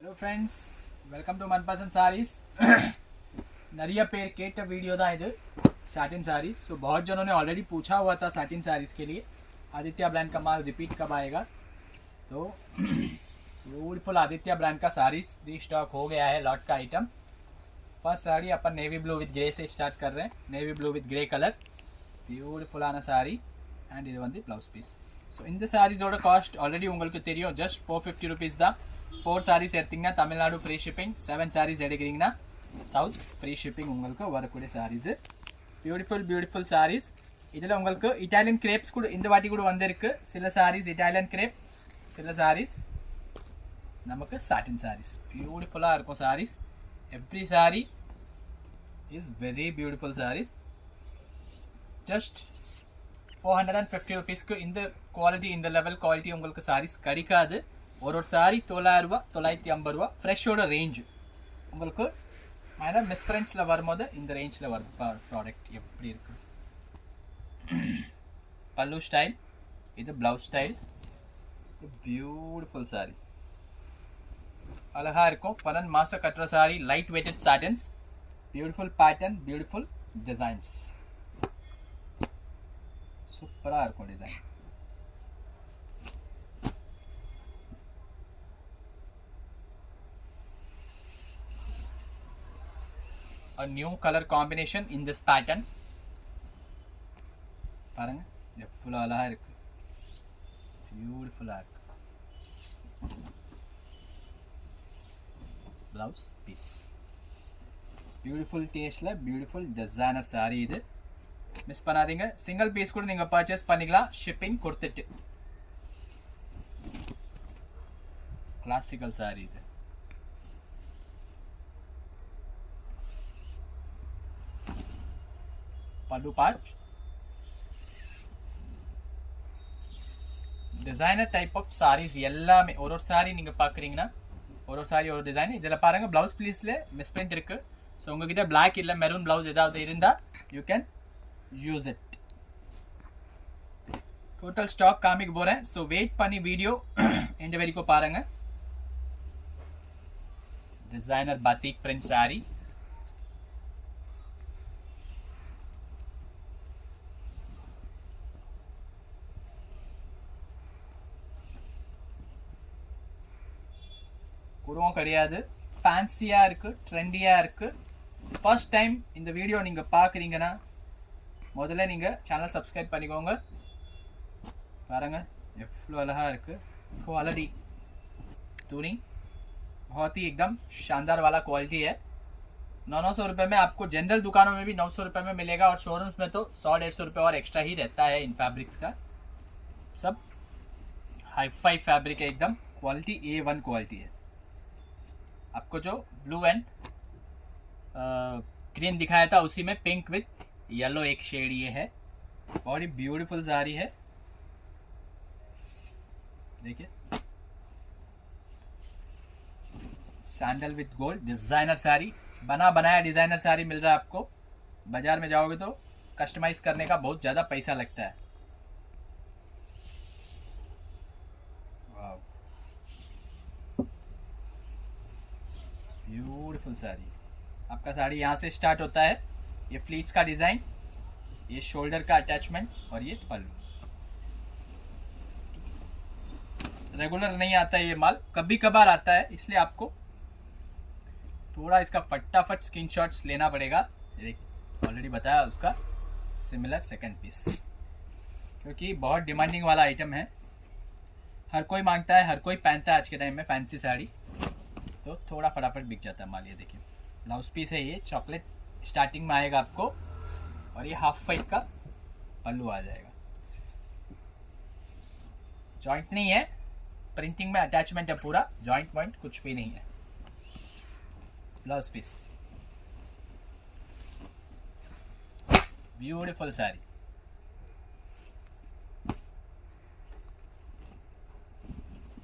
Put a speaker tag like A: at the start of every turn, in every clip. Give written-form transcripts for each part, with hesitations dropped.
A: Hello friends, welcome to Manpasan Sarees. நிறைய பேர் கேட்ட वीडियो தான் இது satin sarees. So बहुत जनों ने ऑलरेडी पूछा हुआ था satin sarees के लिए आदित्य ब्रांड का माल रिपीट कब आएगा. तो ब्यूटीफुल आदित्य ब्रांड का sarees रीस्टॉक हो गया है लॉट का item. First sari upon navy blue with grey से स्टार्ट कर रहे हैं. Navy blue with grey colour beautiful आना साड़ी and இது வந்து ப்ளவுஸ் பீஸ். ஸோ இந்த சாரீஸோட காஸ்ட் ஆல்ரெடி உங்களுக்கு தெரியும், ஜஸ்ட் 450 ருபீஸ் தான். 4 சாரீஸ் எடுத்திங்கன்னா தமிழ்நாடு ஃப்ரீ ஷிப்பிங், 7 சாரீஸ் எடுக்கிறீங்கன்னா சவுத் ஃப்ரீ ஷிப்பிங் உங்களுக்கு வரக்கூடிய சாரீஸு. பியூட்டிஃபுல் சாரீஸ். இதில் உங்களுக்கு இட்டாலியன் கிரேப்ஸ் கூட இந்த வாட்டி கூட வந்திருக்கு. சில சாரீஸ் இட்டாலியன் கிரேப், சில சாரீஸ் நமக்கு சாட்டின் சாரீஸ். பியூட்டிஃபுல்லாக இருக்கும் saris. Every sari is very beautiful saris. Just 450 ருபீஸ்க்கு இந்த குவாலிட்டி, இந்த லெவல் குவாலிட்டி உங்களுக்கு சாரீஸ் கிடைக்காது. ஒரு சாரி 900 ரூபா, 950 ரூபா ஃப்ரெஷ்ஷோட ரேஞ்சு உங்களுக்கு. ஆனால் மிஸ்பிரிண்ட்ஸில் வரும்போது இந்த ரேஞ்சில் வரும் ப்ராடக்ட். எப்படி இருக்கு பல்லு ஸ்டைல், இது ப்ளவுஸ் ஸ்டைல். பியூட்டிஃபுல் சாரி, அழகாக இருக்கும். 12 மாதம் கட்டுற sari, light weighted satins, beautiful pattern, beautiful designs. சூப்பராக இருக்கும் design. A new color combination in this pattern. பாருங்க எவ்வளோ அழகாக இருக்கு, பியூட்டிஃபுல்லாக இருக்கு. ப்ளவுஸ் பீஸ் பியூட்டிஃபுல் டேஸ்டில் பியூட்டிஃபுல் டிசைனர் சாரீ இது. மிஸ் பண்ணாதீங்க. சிங்கிள் பீஸ் கூட நீங்கள் பர்ச்சேஸ் பண்ணிக்கலாம் ஷிப்பிங் கொடுத்துட்டு. கிளாசிக்கல் சாரீ இது. பல்லு part designer type of saris எல்லாமே. ஒரு சாரீ நீங்கள் பார்க்குறீங்கன்னா ஒரு சாரீ ஒரு டிசைன். இதில் பாருங்கள் ப்ளவுஸ் பீஸில் மிஸ்பிரிண்ட் இருக்குது. ஸோ உங்ககிட்ட பிளாக் இல்லை மெரூன் ப்ளவுஸ் ஏதாவது இருந்தால் you can use it. Total stock காமிக்க போகிறேன். ஸோ வெயிட் பண்ணி வீடியோ எந்த வரைக்கும் பாருங்க. Designer batik print sari. குருவும் கிடையாது, ஃபேன்சியாக இருக்குது, ட்ரெண்டியாக இருக்குது. ஃபர்ஸ்ட் டைம் இந்த வீடியோ நீங்கள் பார்க்குறீங்கன்னா முதல்ல நீங்கள் சேனல் சப்ஸ்கிரைब பண்ணிக்கோங்க. பாருங்க எவ்வளோ அழகாக இருக்குது. क्वालिटी तुनी बहुत ही एकदम शानदार वाला क्वालिटी है. 900 रुपये में आपको जनरल दुकानों में भी 900 रुपये में मिलेगा और शोरूम्स में तो 100-150 रुपये और एक्स्ट्रा ही रहता है. इन फैब्रिक्स का सब हाई फाई फैब्रिक है, एकदम क्वालिटी A1 क्वालिटी है. आपको जो ब्लू एंड ग्रीन दिखाया था उसी में पिंक विथ येलो एक शेड ये है. बहुत ही ब्यूटीफुल साड़ी है. देखिए sandal with gold designer sari, बना बनाया डिजाइनर साड़ी मिल रहा है आपको. बाजार में जाओगे तो कस्टमाइज करने का बहुत ज़्यादा पैसा लगता है. वाव ब्यूटीफुल साड़ी. आपका साड़ी यहाँ से स्टार्ट होता है. ये फ्लीट्स का डिज़ाइन, ये शोल्डर का अटैचमेंट और ये पल्लू. रेगुलर नहीं आता है ये माल, कभी कभार आता है, इसलिए आपको थोड़ा इसका फटाफट स्क्रीनशॉट्स लेना पड़ेगा. देखिए ऑलरेडी बताया उसका सिमिलर सेकंड पीस, क्योंकि बहुत डिमांडिंग वाला आइटम है. हर कोई मांगता है, हर कोई पहनता है आज के टाइम में फैंसी साड़ी, तो थोड़ा फटाफट बिक जाता है माल. ये देखिए ब्लाउज पीस है, ये चॉकलेट स्टार्टिंग में आएगा आपको और ये हाफ फाइट का पल्लू आ जाएगा. जॉइंट नहीं है, प्रिंटिंग में अटैचमेंट है पूरा, जॉइंट पॉइंट कुछ भी नहीं है. Blouse piece beautiful sari.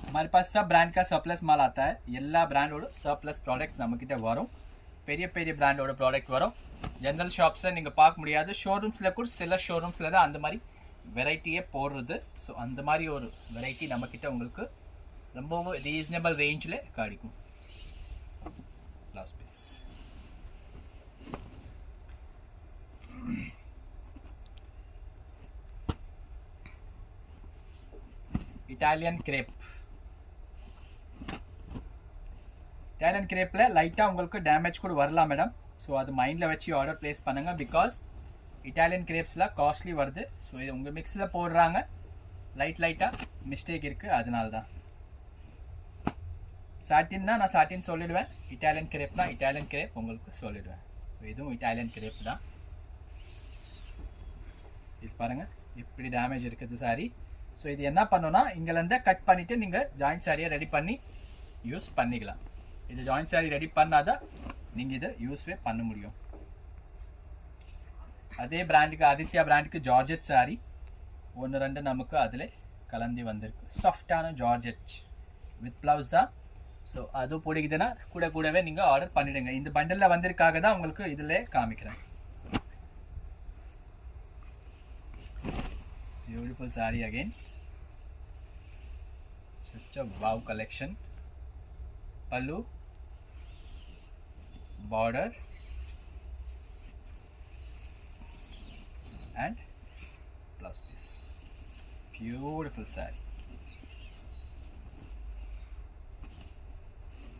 A: हमारे पास सब ब्रांड का सरप्लस माल आता है. எல்லா பிராண்டோட சர்ப்ளஸ் ப்ராடக்ட்ஸ் நம்மக்கிட்ட வரும். பெரிய பெரிய பிராண்டோட ப்ராடக்ட் வரும். ஜென்ரல் ஷாப்ஸில் நீங்கள் பார்க்க முடியாது. ஷோரூம்ஸில் கூட சில ஷோரூம்ஸில் தான் அந்த மாதிரி வெரைட்டியே போடுறது. ஸோ அந்த மாதிரி ஒரு வெரைட்டி நம்மக்கிட்ட உங்களுக்கு ரொம்பவும் ரீசனபிள் ரேஞ்சில் கிடைக்கும். Blouse piece Italian crepe. Italian கிரேப்ல லைட்டா உங்களுக்கு டேமேஜ் கூட வரலாம் மேடம். ஸோ அது மைண்டில் வச்சு ஆர்டர் பிளேஸ் பண்ணுங்க. பிகாஸ் இட்டாலியன் கிரேப்ஸ்லாம் காஸ்ட்லி வருது. ஸோ இது உங்கள் மிக்ஸில் போடுறாங்க, லைட்டாக மிஸ்டேக் இருக்குது, அதனால தான். சாட்டின்னா நான் சாட்டின் சொல்லிடுவேன், இட்டாலியன் கிரேப்னா இட்டாலியன் கிரேப் உங்களுக்கு சொல்லிடுவேன். ஸோ இதுவும் இட்டாலியன் கிரேப் தான். இது பாருங்கள் இப்படி டேமேஜ் இருக்குது சாரி. ஸோ இது என்ன பண்ணுன்னா இங்கேருந்து கட் பண்ணிவிட்டு நீங்கள் ஜாயிண்ட் சாரியை ரெடி பண்ணி யூஸ் பண்ணிக்கலாம். இது ஜாயிண்ட் சாரி ரெடி பண்ணாதான் நீங்கள் இதை யூஸ்வே பண்ண முடியும். அதே பிராண்டுக்கு ஆதித்யா பிராண்டுக்கு ஜார்ஜெட் சாரி 1-2 நமக்கு அதில் கலந்து வந்திருக்கு. சாஃப்டான ஜார்ஜெட் வித் ப்ளவுஸ் தான். ஸோ அது பிடிக்குதுன்னா கூடவே நீங்கள் ஆர்டர் பண்ணிவிடுங்க. இந்த பண்டலில் வந்திருக்காக தான் உங்களுக்கு இதில் காமிக்கிறேன். Beautiful saree again. Such a wow collection. Pallu, border and blouse piece. Beautiful saree.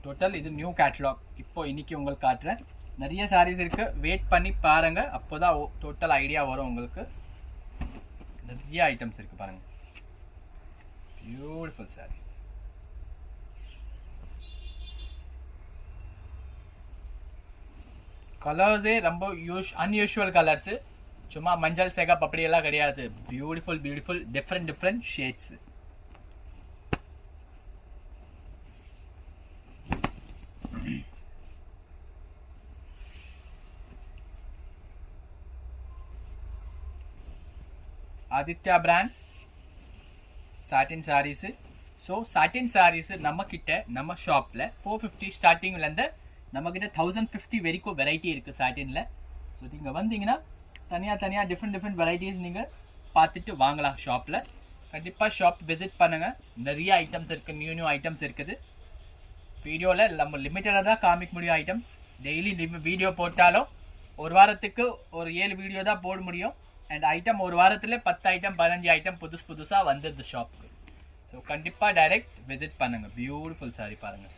A: Total இது நியூ கேட்டலாக். இப்போ இன்னைக்கு உங்களுக்கு காட்டுறேன். நிறைய சாரீஸ் இருக்கு, வெயிட் பண்ணி பாருங்க, அப்போதான் டோட்டல் ஐடியா வரும் உங்களுக்கு. நிறைய ஐட்டம்ஸ் இருக்கு பாருங்க. பியூட்டிஃபுல் சாரீஸ். கலர்ஸே ரொம்ப அன்யூஷுவல் கலர்ஸ், சும்மா மஞ்சள் செகப் அப்படியெல்லாம் கிடையாது. Beautiful different shades. Aditya brand satin saris. So satin saris நம்மக்கிட்ட நம்ம ஷாப்பில் 450 ஸ்டார்டிங்லேருந்து நம்மக்கிட்ட 1050 வரைக்கும் வெரைட்டி இருக்குது சாட்டினில். ஸோ நீங்கள் வந்தீங்கன்னா தனியாக டிஃப்ரெண்ட் வெரைட்டிஸ் நீங்கள் பார்த்துட்டு வாங்கலாம் ஷாப்பில். கண்டிப்பாக ஷாப் விசிட் பண்ணுங்கள். நிறைய ஐட்டம்ஸ் இருக்குது, நியூ ஐட்டம்ஸ் இருக்குது. வீடியோவில் நம்ம லிமிட்டடாக தான் காமிக்க முடியும் ஐட்டம்ஸ். டெய்லி வீடியோ போட்டாலும் ஒரு வாரத்துக்கு ஒரு 7 வீடியோ தான் போட முடியும். அண்ட் ஐட்டம் ஒரு வாரத்தில் 10 ஐட்டம் 15 ஐட்டம் புதுசாக வந்துடுது ஷாப்புக்கு. ஸோ கண்டிப்பாக டைரெக்ட் விசிட் பண்ணுங்கள். பியூட்டிஃபுல் சாரி பாருங்கள்.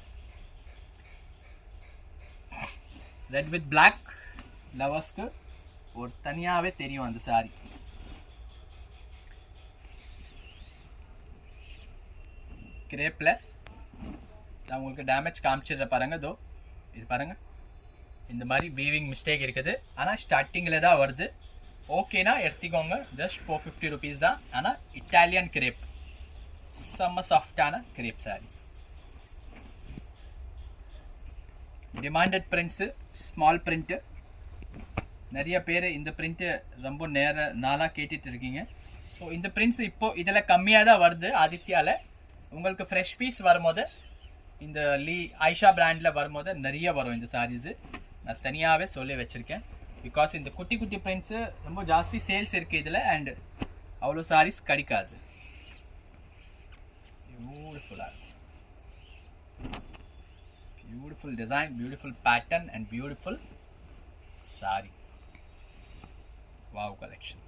A: ரெட் வித் பிளாக் லவர்ஸ்க்கு ஒரு தனியாகவே தெரியும் அந்த சாரி. கிரேப்பில் நான் உங்களுக்கு டேமேஜ் காமிச்சிடுற பாருங்க. தோ இது பாருங்கள், இந்த மாதிரி வீவிங் மிஸ்டேக் இருக்குது. ஆனால் ஸ்டார்டிங்கில் தான் வருது. ஓகேனா எடுத்துக்கோங்க. ஜஸ்ட் 450 rupees தான். ஆனால் இட்டாலியன் கிரேப், செம்ம சாஃப்டான crepe sari. Demanded prints, small print. நிறைய பேர் இந்த பிரிண்ட்டு ரொம்ப நாளாக கேட்டுட்டு இருக்கீங்க. ஸோ இந்த பிரிண்ட்ஸ் இப்போது இதில் கம்மியாக தான் வருது ஆதித்யாவில். உங்களுக்கு ஃப்ரெஷ் பீஸ் வரும்போது இந்த ஐஷா பிராண்டில் வரும்போது நிறைய வரும் இந்த சாரீஸு. நான் தனியாகவே சொல்லி வச்சுருக்கேன். பிகாஸ் இந்த குட்டி பிரிண்ட்ஸு ரொம்ப ஜாஸ்தி சேல்ஸ் இருக்குது இதில். அண்ட் அவ்வளோ சாரீஸ் கிடைக்காது. Beautiful design, beautiful pattern and beautiful sari. Wow collection.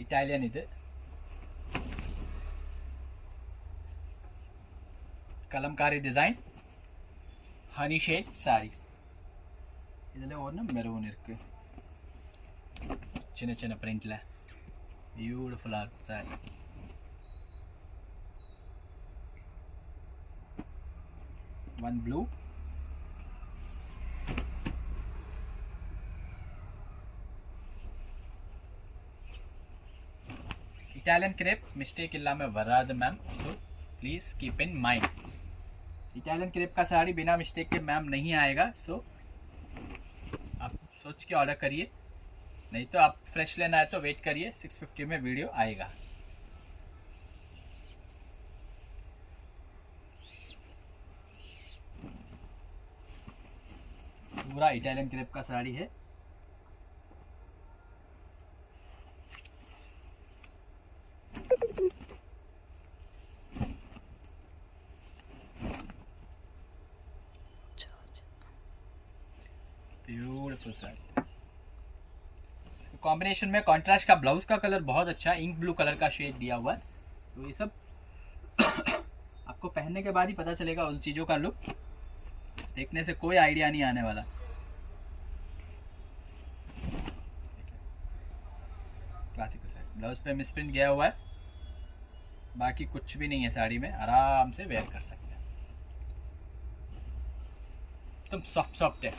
A: Italian இது Kalamkari design, honey shade sari. இதில் ஒன்று மெரூன் இருக்கு, சின்ன பிரிண்ட்ல பியூட்டிஃபுல்லாக இருக்கும் சாரி. One blue, Italian crepe mistake इल्लामे वरादु ma'am. So please keep in mind, Italian crepe का साड़ी बिना मिस्टेक के मैम नहीं आएगा. सो आप सोच के ऑर्डर करिए, नहीं तो आप फ्रेश लेना है तो वेट करिए. 650 में वीडियो आएगा. पूरा इटालियन क्रेप का साड़ी है। ब्यूटीफुल साड़ी। कॉम्बिनेशन में कॉन्ट्रास्ट का ब्लाउज का कलर बहुत अच्छा है, इंक ब्लू कलर का शेड दिया हुआ है। तो ये सब आपको पहनने के बाद ही पता चलेगा उन चीज़ों का लुक, देखने से कोई आइडिया नहीं आने वाला। क्लासिकल साड़ी, ब्लाउज पे मिसप्रिंट गया हुआ है, बाकी कुछ भी नहीं है साड़ी में, आराम से वेयर कर सकते हैं। एकदम सॉफ्ट सॉफ्ट है,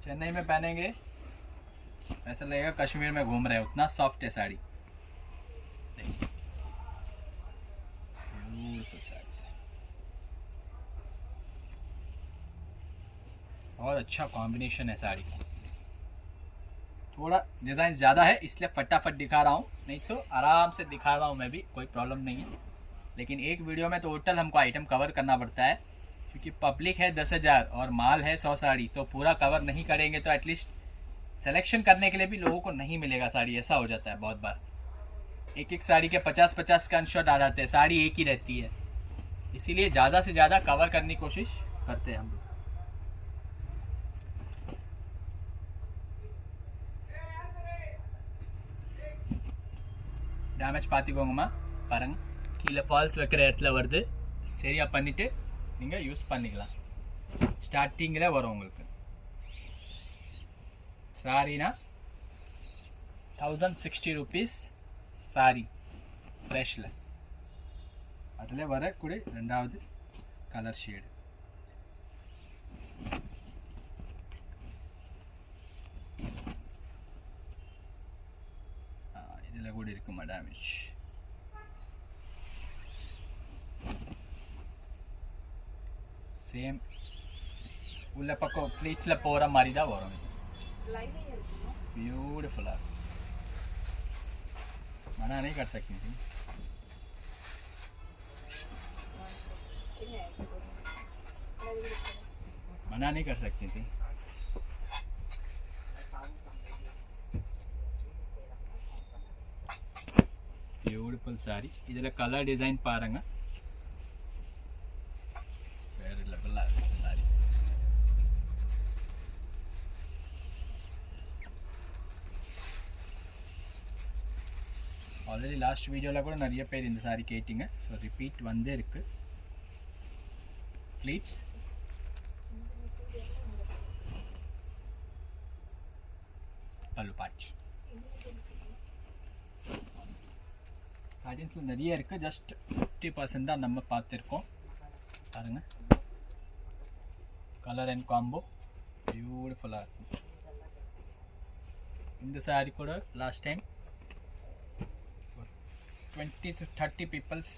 A: चेन्नई में पहनेंगे ऐसा लगेगा कश्मीर में घूम रहे हैं, उतना सॉफ्ट है साड़ी। ब्यूटीफुल साड़ी है, और अच्छा कॉम्बिनेशन है साड़ी का। थोड़ा डिज़ाइन ज़्यादा है इसलिए फटाफट दिखा रहा हूँ, नहीं तो आराम से दिखा रहा हूँ मैं भी, कोई प्रॉब्लम नहीं है। लेकिन एक वीडियो में टोटल हमको आइटम कवर करना पड़ता है, क्योंकि पब्लिक है 10,000 और माल है 100 साड़ी, तो पूरा कवर नहीं करेंगे तो एटलीस्ट सिलेक्शन करने के लिए भी लोगों को नहीं मिलेगा साड़ी। ऐसा हो जाता है बहुत बार, एक एक साड़ी के 50-50 स्क्रीनशॉट आ जाते हैं, साड़ी एक ही रहती है। इसीलिए ज़्यादा से ज़्यादा कवर करने की कोशिश करते हैं हम लोग। டேமேஜ் பார்த்துக்கோங்கம்மா, பாருங்க கீழே ஃபால்ஸ் வைக்கிற இடத்துல வருது, சரியாக பண்ணிவிட்டு நீங்கள் யூஸ் பண்ணிக்கலாம்। ஸ்டார்டிங்கில் வரும் உங்களுக்கு சாரினா 1060 rupees சாரி ஃப்ரெஷ்ஷில், அதில் வரக்கூடிய ரெண்டாவது கலர் ஷேடு। இதில் கூட இருக்குமா டேமேஜ், சேம் உள்ள பக்கம் ஃப்ளீட்ஸில் போகிற மாதிரி தான் வரும்। ब्यूटीफुल है, मना नहीं कर सकती थी, मना नहीं कर सकती थी। ब्यूटीफुल साड़ी, इधर कलर डिजाइन पारंगा वेरे लेवल साड़ी। ஆல்ரெடி லாஸ்ட் வீடியோவில் கூட நிறைய பேர் இந்த சாரி கேட்டிங்க, ஸோ ரிப்பீட் வந்தே இருக்கு। ப்ளீட்ஸ் பல்லு பாட்ச் சாரீஸில் நிறைய இருக்குது, ஜஸ்ட் 50% தான் நம்ம பார்த்துருக்கோம்। பாருங்க கலர் அண்ட் காம்போ பியூட்டிஃபுல்லாக இருக்கும்। இந்த சாரி கூட லாஸ்ட் டைம் 20 to 30 பீப்புள்ஸ்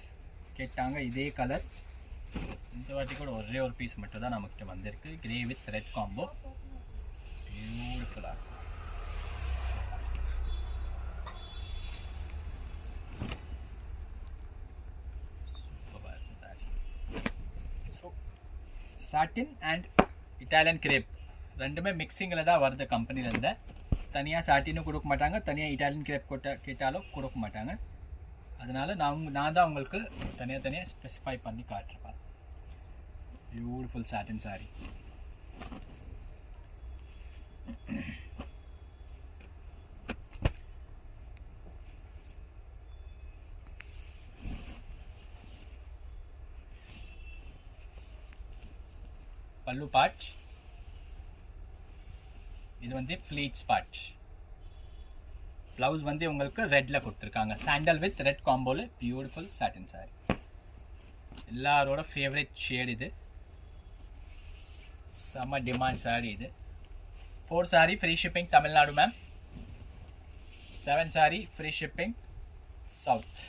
A: கேட்டாங்க இதே கலர், இந்த வாட்டி கூட ஒரே ஒரு பீஸ் மட்டும் தான் நம்மக்கிட்ட வந்திருக்கு, கிரே வித் ரெட் காம்போ, பியூட்டிஃபுல்லாக இருக்கும்। சூப்பராக இருக்கும் sorry. So satin and Italian grape ரெண்டுமே மிக்சிங்கில் தான் வருது கம்பெனிலேருந்து, தனியாக சாட்டினும் கொடுக்க மாட்டாங்க, தனியாக இட்டாலியன் கிரேப் கேட்டாலும் கொடுக்க மாட்டாங்க। அதனால் நான் தான் உங்களுக்கு தனியாக ஸ்பெசிஃபை பண்ணி காட்டுறேன்। பியூட்டிஃபுல் சாட்டின் சாரி, பல்லு பார்ட், இது வந்து ஃப்ளீட்ஸ் பார்ட், ப்ளவுஸ் வந்து உங்களுக்கு ரெட்டில் கொடுத்துருக்காங்க, சாண்டல் வித் ரெட் காம்போவில் பியூட்டிஃபுல் சாட்டின் சாரி, எல்லாரோட ஃபேவரட் ஷேட் இது, செம்ம டிமாண்ட் சாரி இது। 4 sari free shipping Tamil Nadu ma'am, 7 sari free shipping south.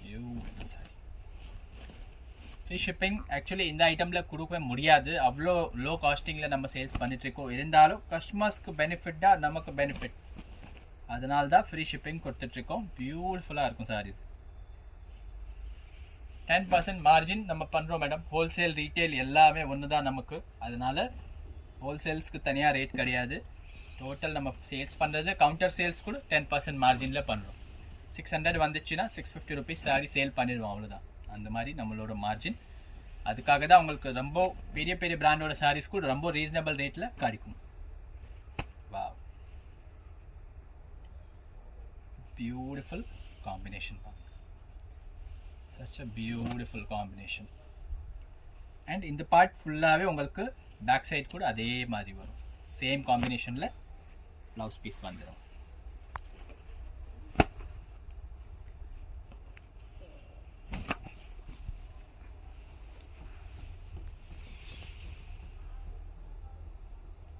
A: Beautiful sari, free shipping actually இந்த ஐட்டமில் கொடுக்க முடியாது, அவ்வளோ லோ காஸ்டிங்கில் நம்ம சேல்ஸ் பண்ணிட்டுருக்கோம், இருந்தாலும் கஸ்டமர்ஸ்க்கு பெனிஃபிட்டாக நமக்கு பெனிஃபிட், அதனால தான் ஃப்ரீ ஷிப்பிங் கொடுத்துட்ருக்கோம்। பியூட்டிஃபுல்லாக இருக்கும் சாரீஸ், 10% மார்ஜின் நம்ம பண்ணுறோம் மேடம். ஹோல்சேல் ரீட்டெயில் எல்லாமே ஒன்று தான் நமக்கு. அதனால ஹோல்சேல்ஸ்க்கு தனியாக ரேட் கிடையாது. டோட்டல் நம்ம சேல்ஸ் பண்ணுறது கவுண்டர் சேல்ஸ் கூட 10% மார்ஜினில் பண்ணுறோம். 600 வந்துச்சுன்னா 650 ருபீஸ் சாரி சேல் பண்ணிடுவோம், அவ்வளோதான். அந்த மாதிரி நம்மளோட மார்ஜின். அதுக்காக தான் உங்களுக்கு ரொம்ப பெரிய பெரிய பிராண்டோட சாரீஸ் கூட ரொம்ப ரீசனபிள் ரேட்டில் கிடைக்கும். வா, beautiful combination. such a beautiful combination. and இந்த பார்ட் ஃபுல்லாகவே உங்களுக்கு பேக் சைட் கூட அதே மாதிரி வரும். சேம் காம்பினேஷனில் ப்ளவுஸ் பீஸ் வந்துடும்.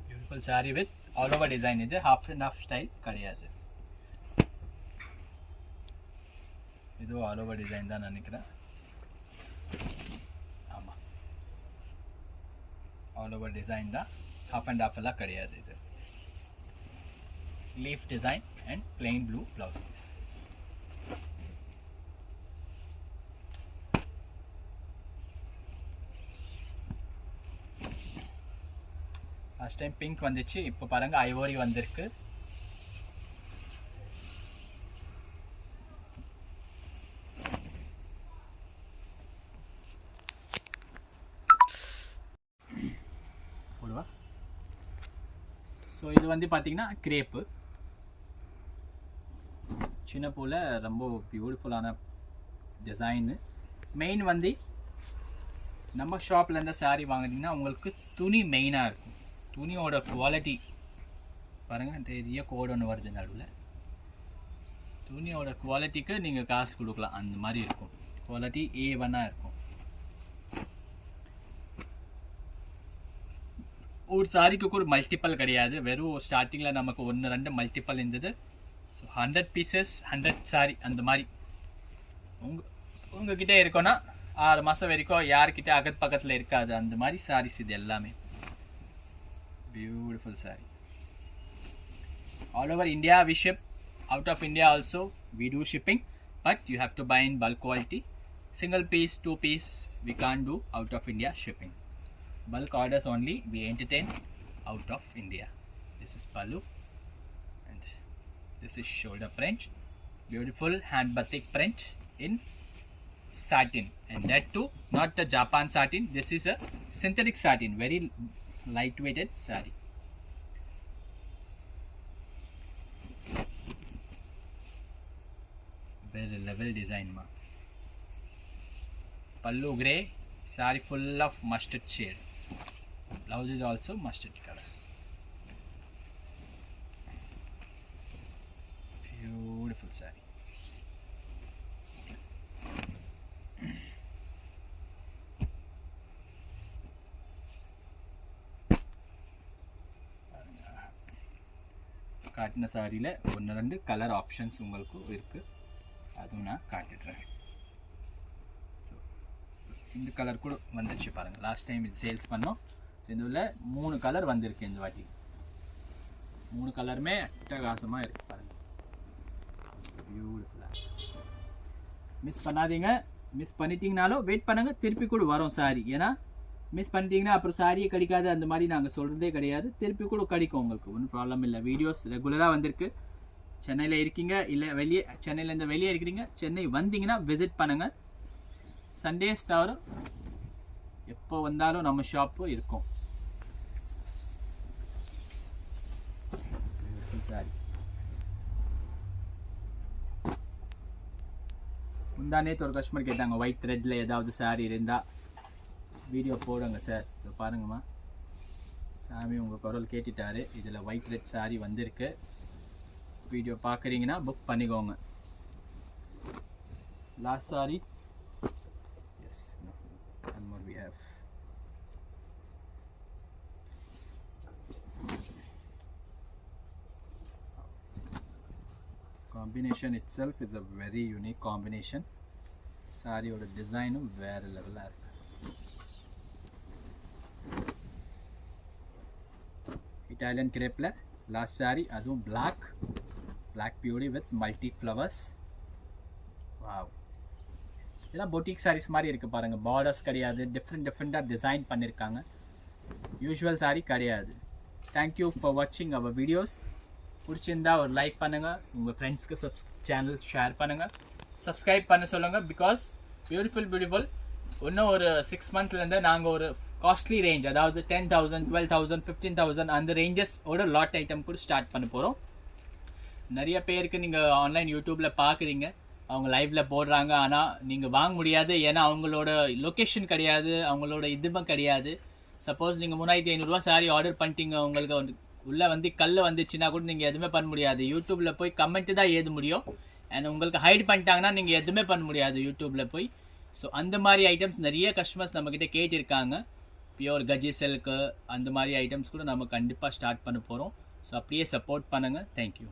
A: Beautiful sari with all over design. இது ஹாஃப் அண்ட் ஹாஃப் ஸ்டைல் கிடையாது, இது ஆல் ஓவர் டிசைன் தான் நினைக்கிறேன். ஆமாம், ஆல் ஓவர் டிசைன் தான், ஹாஃப் அண்ட் ஹாஃப் எல்லாம் கிடையாது. இது leaf design and plain blue blouse piece. Last time pink வந்துச்சு, இப்போ பாருங்க ஐவோரி வந்திருக்கு. ஸோ இது வந்து பார்த்தீங்கன்னா கிரேப்பு, சின்ன பூவில் ரொம்ப பியூட்டிஃபுல்லான டிசைனு. மெயின் வந்து நம்ம ஷாப்பில் இருந்த சாரீ வாங்கினீங்கன்னா உங்களுக்கு துணி மெயினாக இருக்கும். துணியோட குவாலிட்டி பாருங்கள், பெரிய கோடு ஒன்று வருது நடுவில். துணியோட குவாலிட்டிக்கு நீங்கள் காசு கொடுக்கலாம், அந்த மாதிரி இருக்கும். குவாலிட்டி A1 இருக்கும். ஒரு சாரிக்கு கூட மல்டிப்பல் கிடையாது, வெறும் ஸ்டார்டிங்கில் நமக்கு 1-2 மல்டிப்பல் இருந்தது. ஸோ 100 பீசஸ் 100 சாரி அந்த மாதிரி உங்ககிட்ட இருக்கோன்னா 6 மாதம் வரைக்கும் யார்கிட்ட அகத் பக்கத்தில் இருக்காது. அந்த மாதிரி சாரீஸ் இது எல்லாமே. Beautiful sorry. All over India we ship. Out of India also we do shipping, but you have to buy in bulk quality. Single piece, 2 piece we can't do out of India shipping. Bulk orders only we entertain out of India. This is pallu and this is shoulder print. Beautiful hand batik print in satin, and that too not the Japan satin. This is a synthetic satin, very lightweighted saree. Very level design ma. Pallu grey, saree full of mustard shade. Blouse is also mustard color. Beautiful saree. காட்டின சாரியில் 1-2 colour options உங்களுக்கு இருக்குது, அதுவும் நான் காட்டிடுறேன். So இந்த colour கூட வந்துடுச்சு பாருங்கள். லாஸ்ட் டைம் இது சேல்ஸ் பண்ணோம். இதில் 3 கலர் வந்திருக்கு இந்த வாட்டி. 3 கலருமே அட்டகாசமாக இருக்குது பாருங்கள். பியூட்டிஃபுல்லாக மிஸ் பண்ணாதீங்க. மிஸ் பண்ணிட்டீங்கனாலும் வெயிட் பண்ணுங்கள், திருப்பி கூட வரும் சாரி. ஏன்னா மிஸ் பண்ணிட்டீங்கன்னா அப்புறம் சாரியே கிடைக்காது, அந்த மாதிரி நாங்கள் சொல்கிறதே கிடையாது. திருப்பி கூட கிடைக்கும் உங்களுக்கு, ஒன்றும் ப்ராப்ளம் இல்லை. வீடியோஸ் ரெகுலராக வந்திருக்கு. சென்னையில் இருக்கீங்க இல்லை வெளியே, சென்னையிலேருந்து வெளியே இருக்கிறீங்க, சென்னை வந்தீங்கன்னா விசிட் பண்ணுங்கள். சண்டேஸ் தவிர எப்போ வந்தாலும் நம்ம ஷாப்பு இருக்கும். சாரி முந்தானே ஒரு கஸ்டமர் கேட்டாங்க, ஒயிட் த்ரெட்டில் ஏதாவது சாரி இருந்தால் வீடியோ போடுங்க சார். இப்போ பாருங்கம்மா, சாமி உங்கள் குரல் கேட்டுட்டாரு. இதில் ஒயிட் ரெட் சாரி வந்திருக்கு. வீடியோ பார்க்குறீங்கன்னா புக் பண்ணிக்கோங்க. Last sari, yes, one more we have. Combination itself is a very unique combination. சாரியோட டிசைனும் வேறு லெவலாக இருக்குது. Italian crepe last saree, அதுவும் black beauty with multi flowers. Wow, இதெல்லாம் பொட்டிக் சாரீஸ் மாதிரி இருக்குது பாருங்கள். பார்டர்ஸ் கிடையாது, டிஃப்ரெண்ட்டாக டிசைன் பண்ணியிருக்காங்க. யூஷுவல் சாரீ கிடையாது. தேங்க்யூ ஃபார் வாட்சிங் அவர் வீடியோஸ். பிடிச்சிருந்தா ஒரு லைக் பண்ணுங்கள், உங்கள் ஃப்ரெண்ட்ஸ்க்கு சேனல் ஷேர் பண்ணுங்கள், சப்ஸ்கிரைப் பண்ண சொல்லுங்கள். பிகாஸ் பியூட்டிஃபுல் இன்னும் ஒரு 6 monthsலேருந்து நாங்கள் ஒரு காஸ்ட்லி ரேஞ்ச், அதாவது 10,000, 12,000, 15,000 அந்த ரேஞ்சஸோட லாட் ஐட்டம் கூட ஸ்டார்ட் பண்ண போகிறோம். நிறைய பேருக்கு நீங்கள் ஆன்லைன் யூடியூப்பில் பார்க்குறீங்க, அவங்க லைவில் போடுறாங்க, ஆனால் நீங்கள் வாங்க முடியாது. ஏன்னா அவங்களோட லொக்கேஷன் கிடையாது, அவங்களோட இதுவும் கிடையாது. சப்போஸ் நீங்கள் 3,500 சாரி ஆர்டர் பண்ணிட்டீங்க, உங்களுக்கு வந்து உள்ளே வந்து கல் வந்துச்சுன்னா கூட நீங்கள் எதுவுமே பண்ண முடியாது. யூடியூப்பில் போய் கமெண்ட்டு தான் எழுத முடியும். அண்ட் உங்களுக்கு ஹைட் பண்ணிட்டாங்கன்னா நீங்கள் எதுவுமே பண்ண முடியாது யூடியூப்பில் போய். ஸோ அந்த மாதிரி ஐட்டம்ஸ் நிறைய கஸ்டமர்ஸ் நம்மக்கிட்ட கேட்டிருக்காங்க. பியோர் கஜி சில்க்கு அந்த மாதிரி ஐட்டம்ஸ் கூட நம்ம கண்டிப்பாக ஸ்டார்ட் பண்ண போகிறோம். ஸோ அப்படியே சப்போர்ட் பண்ணுங்கள். தேங்க்யூ.